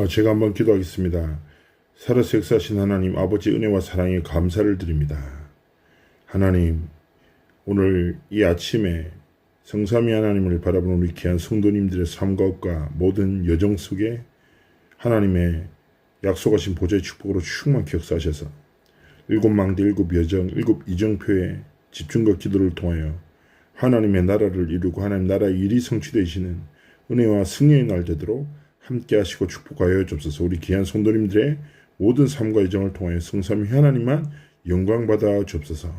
제가 한번 기도하겠습니다. 살아서 역사하신 하나님 아버지 은혜와 사랑에 감사를 드립니다. 하나님, 오늘 이 아침에 성삼위 하나님을 바라보는 우리 귀한 성도님들의 삶과 모든 여정 속에 하나님의 약속하신 보좌의 축복으로 충만히 역사하셔서 일곱 망대, 일곱 여정, 일곱 이정표의 집중과 기도를 통하여 하나님의 나라를 이루고 하나님 나라의 일이 성취되시는 은혜와 승리의 날 되도록 함께 하시고 축복하여 주옵소서. 우리 귀한 성도님들의 모든 삶과 여정을 통하여 성삼위 하나님만 영광 받아 주옵소서.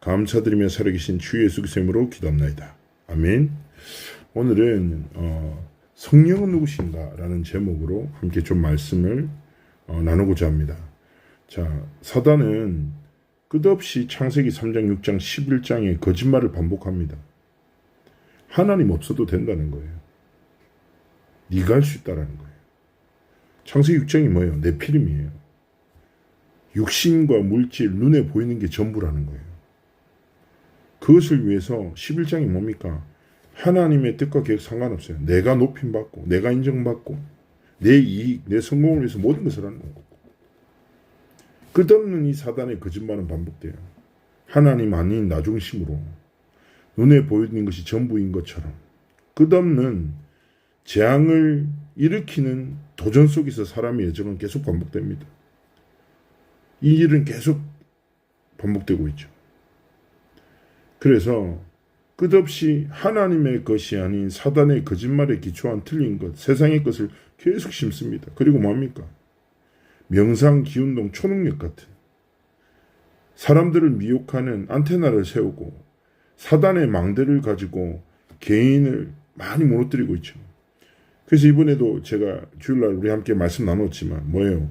감사드리며 살아계신 주 예수 그리스도의 이름으로 기도합나이다. 아멘. 오늘은 성령은 누구신가 라는 제목으로 함께 좀 말씀을 나누고자 합니다. 자, 사단은 끝없이 창세기 3장, 6장, 11장의 거짓말을 반복합니다. 하나님 없어도 된다는 거예요. 네가 할 수 있다라는 거예요. 창세기 6장이 뭐예요? 네피림이에요. 육신과 물질, 눈에 보이는 게 전부라는 거예요. 그것을 위해서 11장이 뭡니까? 하나님의 뜻과 계획 상관없어요. 내가 높임받고 내가 인정받고 내 이익, 내 성공을 위해서 모든 것을 하는 거고. 끝없는 이 사단의 거짓말은 반복돼요. 하나님 아닌 나 중심으로 눈에 보이는 것이 전부인 것처럼 끝없는 재앙을 일으키는 도전 속에서 사람의 여정은 계속 반복됩니다. 이 일은 계속 반복되고 있죠. 그래서 끝없이 하나님의 것이 아닌 사단의 거짓말에 기초한 틀린 것, 세상의 것을 계속 심습니다. 그리고 뭡니까? 명상, 기운동, 초능력 같은 사람들을 미혹하는 안테나를 세우고 사단의 망대를 가지고 개인을 많이 무너뜨리고 있죠. 그래서 이번에도 제가 주일날 우리 함께 말씀 나눴지만 뭐예요?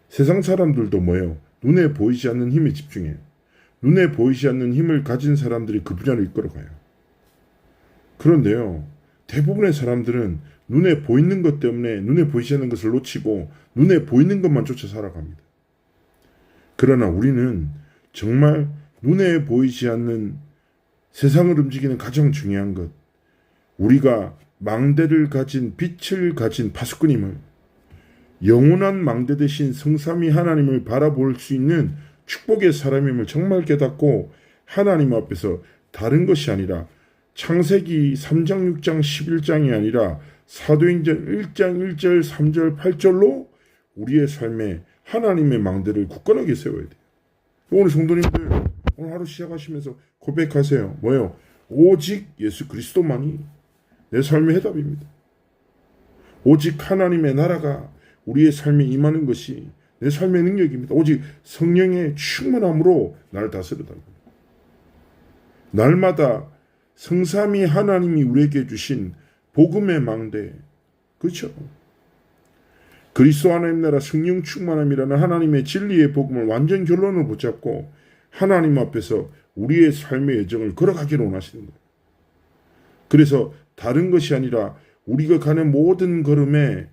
세상 사람들도 뭐예요? 눈에 보이지 않는 힘에 집중해요. 눈에 보이지 않는 힘을 가진 사람들이 그 분야를 이끌어가요. 그런데요, 대부분의 사람들은 눈에 보이는 것 때문에 눈에 보이지 않는 것을 놓치고 눈에 보이는 것만 쫓아 살아갑니다. 그러나 우리는 정말 눈에 보이지 않는 세상을 움직이는 가장 중요한 것, 우리가 망대를 가진 빛을 가진 파수꾼임을, 영원한 망대 대신 성삼위 하나님을 바라볼 수 있는 축복의 사람임을 정말 깨닫고 하나님 앞에서 다른 것이 아니라 창세기 3장, 6장, 11장이 아니라 사도행전 1장 1절, 3절, 8절로 우리의 삶에 하나님의 망대를 굳건하게 세워야 돼요. 오늘 성도님들 오늘 하루 시작하시면서 고백하세요. 뭐예요? 오직 예수 그리스도만이 내 삶의 해답입니다. 오직 하나님의 나라가 우리의 삶에 임하는 것이 내 삶의 능력입니다. 오직 성령의 충만함으로 나를 다스려달라고. 날마다 성삼위 하나님이 우리에게 주신 복음의 망대, 그렇죠? 그리스도 하나님 나라 성령 충만함이라는 하나님의 진리의 복음을 완전 결론을 붙잡고 하나님 앞에서 우리의 삶의 여정을 걸어가기를 원하시는 거예요. 그래서 다른 것이 아니라 우리가 가는 모든 걸음에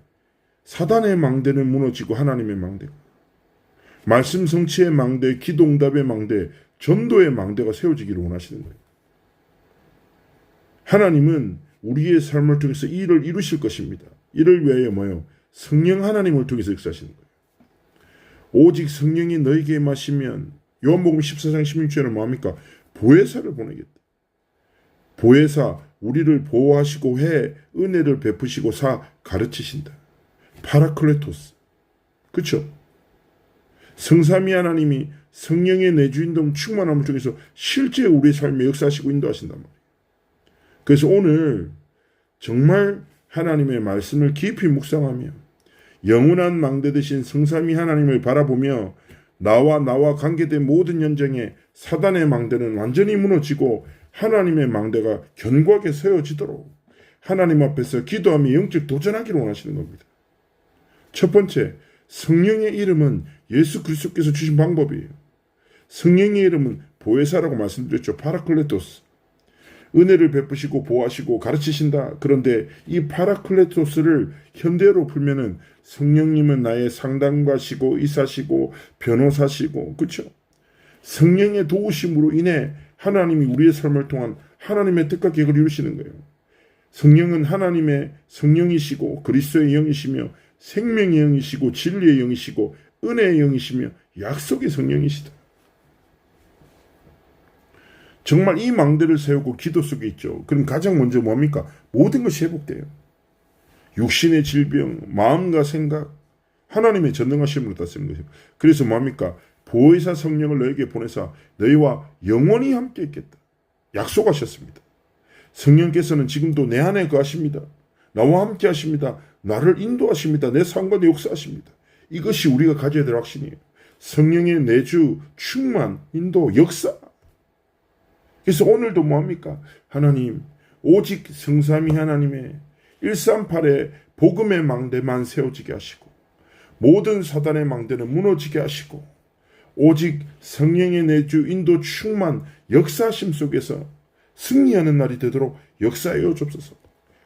사단의 망대는 무너지고 하나님의 망대, 말씀 성취의 망대, 기도응답의 망대, 전도의 망대가 세워지기를 원하시는 거예요. 하나님은 우리의 삶을 통해서 이 일을 이루실 것입니다. 이를 위하여 뭐예요? 성령 하나님을 통해서 역사하시는 거예요. 오직 성령이 너에게 임하시면 요한복음 14장 16절은 뭐합니까? 보혜사를 보내겠다. 보혜사, 우리를 보호하시고 해 은혜를 베푸시고 사 가르치신다. 파라클레토스. 그렇죠? 성삼위 하나님이 성령의 내주인동 충만함을 통해서 실제 우리의 삶에 역사하시고 인도하신단 말이에요. 그래서 오늘 정말 하나님의 말씀을 깊이 묵상하며 영원한 망대 대신 성삼위 하나님을 바라보며 나와 관계된 모든 현장에 사단의 망대는 완전히 무너지고 하나님의 망대가 견고하게 세워지도록 하나님 앞에서 기도하며 영적 도전하기를 원하시는 겁니다. 첫 번째, 성령의 이름은 예수 그리스도께서 주신 방법이에요. 성령의 이름은 보혜사라고 말씀드렸죠. 파라클레토스. 은혜를 베푸시고 보호하시고 가르치신다. 그런데 이 파라클레토스를 현대로 풀면은 성령님은 나의 상담가시고 이사시고 변호사시고, 그렇죠? 성령의 도우심으로 인해 하나님이 우리의 삶을 통한 하나님의 뜻과 계획을 이루시는 거예요. 성령은 하나님의 성령이시고 그리스도의 영이시며 생명의 영이시고 진리의 영이시고 은혜의 영이시며 약속의 성령이시다. 정말 이 망대를 세우고 기도 속에 있죠. 그럼 가장 먼저 뭡니까? 모든 것이 회복돼요. 육신의 질병, 마음과 생각, 하나님의 전능하심으로 다 쓰는 거죠. 그래서 뭡니까? 보혜사 성령을 너에게 보내사 너희와 영원히 함께 있겠다. 약속하셨습니다. 성령께서는 지금도 내 안에 거하십니다. 나와 함께 하십니다. 나를 인도하십니다. 내 삶과 역사하십니다. 이것이 우리가 가져야 될 확신이에요. 성령의 내주, 충만, 인도, 역사. 그래서 오늘도 뭡니까? 하나님, 오직 성삼위 하나님의 138의 복음의 망대만 세워지게 하시고 모든 사단의 망대는 무너지게 하시고 오직 성령의 내주, 인도, 충만, 역사하심 속에서 승리하는 날이 되도록 역사하여 주옵소서.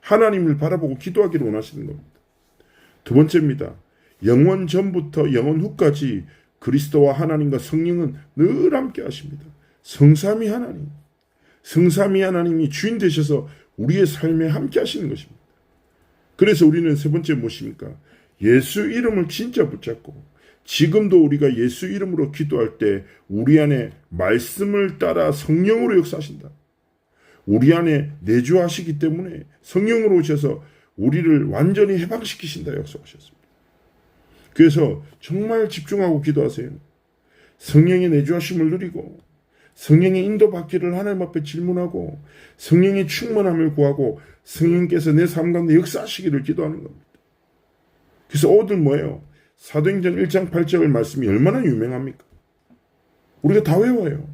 하나님을 바라보고 기도하기를 원하시는 겁니다. 두 번째입니다. 영원 전부터 영원 후까지 그리스도와 하나님과 성령은 늘 함께 하십니다. 성삼위 하나님. 성삼위 하나님이 주인 되셔서 우리의 삶에 함께 하시는 것입니다. 그래서 우리는 세 번째 무엇입니까? 예수 이름을 진짜 붙잡고 지금도 우리가 예수 이름으로 기도할 때 우리 안에 말씀을 따라 성령으로 역사하신다. 우리 안에 내주하시기 때문에 성령으로 오셔서 우리를 완전히 해방시키신다 약속하셨습니다. 그래서 정말 집중하고 기도하세요. 성령의 내주하심을 누리고 성령의 인도받기를 하나님 앞에 질문하고 성령의 충만함을 구하고 성령께서 내 삶 가운데 역사하시기를 기도하는 겁니다. 그래서 오늘 뭐예요? 사도행전 1장 8절 말씀이 얼마나 유명합니까? 우리가 다 외워요.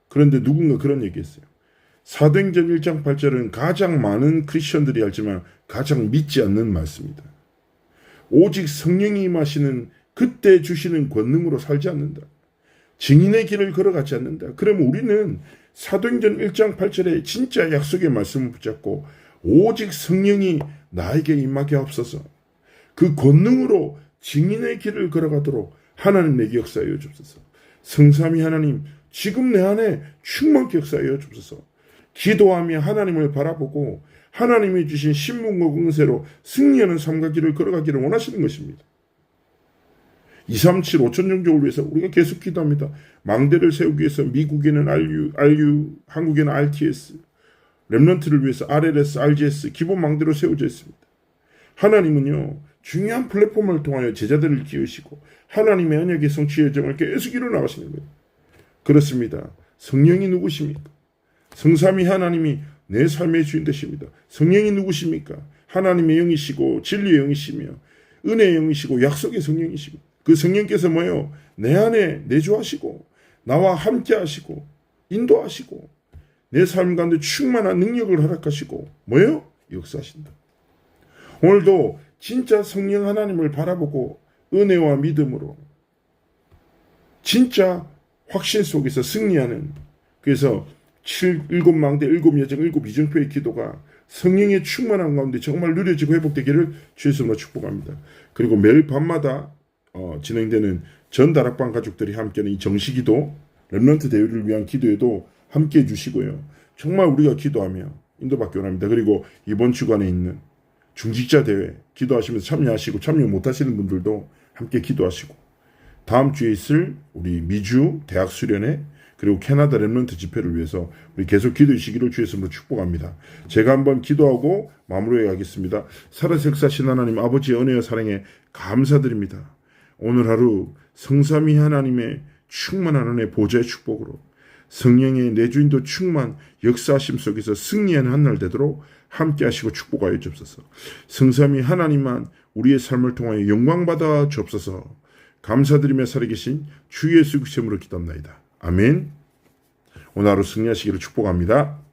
그런데 누군가 그런 얘기했어요. 사도행전 1장 8절은 가장 많은 크리스천들이 알지만 가장 믿지 않는 말씀이다. 오직 성령이 임하시는 그때 주시는 권능으로 살지 않는다. 증인의 길을 걸어가지 않는다. 그러면 우리는 사도행전 1장 8절에 진짜 약속의 말씀을 붙잡고 오직 성령이 나에게 임하게 하옵소서. 그 권능으로 증인의 길을 걸어가도록 하나님 내게 역사하여 주옵소서. 성삼위 하나님, 지금 내 안에 충만케 역사하여 주옵소서. 기도하며 하나님을 바라보고 하나님이 주신 신분과 권세로 승리하는 삶과 길을 걸어가기를 원하시는 것입니다. 237 5천 종족을 위해서 우리가 계속 기도합니다. 망대를 세우기 위해서 미국에는 RU, 한국에는 RTS, 렘넌트를 위해서 RLS, RGS 기본 망대로 세워져 있습니다. 하나님은요, 중요한 플랫폼을 통하여 제자들을 키우시고 하나님의 언약의 성취 여정을 계속 이루어나가시는 거예요. 그렇습니다. 성령이 누구십니까? 성삼위 하나님이 내 삶의 주인 되십니다. 성령이 누구십니까? 하나님의 영이시고 진리의 영이시며 은혜의 영이시고 약속의 성령이시고 그 성령께서 뭐예요? 내 안에 내주하시고 나와 함께 하시고 인도하시고 내 삶 가운데 충만한 능력을 허락하시고 뭐예요? 역사하신다. 오늘도 진짜 성령 하나님을 바라보고 은혜와 믿음으로 진짜 확신 속에서 승리하는, 그래서 7망대 7여정 7이정표의 기도가 성령의 충만한 가운데 정말 누려지고 회복되기를 주의 이름으로 축복합니다. 그리고 매일 밤마다 진행되는 전 다락방 가족들이 함께하는 이 정시기도 렘넌트 대회를 위한 기도에도 함께해 주시고요. 정말 우리가 기도하며 인도받기 원합니다. 그리고 이번 주간에 있는 중직자 대회 기도하시면서 참여하시고 참여 못하시는 분들도 함께 기도하시고 다음 주에 있을 우리 미주 대학 수련회 그리고 캐나다 렘넌트 집회를 위해서 우리 계속 기도해 주시기를 주의 이름으로 축복합니다. 제가 한번 기도하고 마무리해 가겠습니다. 살아서 역사하신 하나님 아버지의 은혜와 사랑에 감사드립니다. 오늘 하루 성삼위 하나님의 충만한 은혜 보좌의 축복으로 성령의 내주인도 충만 역사하심 속에서 승리하는 한날 되도록 함께 하시고 축복하여 주옵소서. 성삼위 하나님만 우리의 삶을 통하여 영광받아 주옵소서. 감사드리며 살아계신 주 예수 그리스도의 이름으로 기도합나이다. 아멘. 오늘 하루 승리하시기를 축복합니다.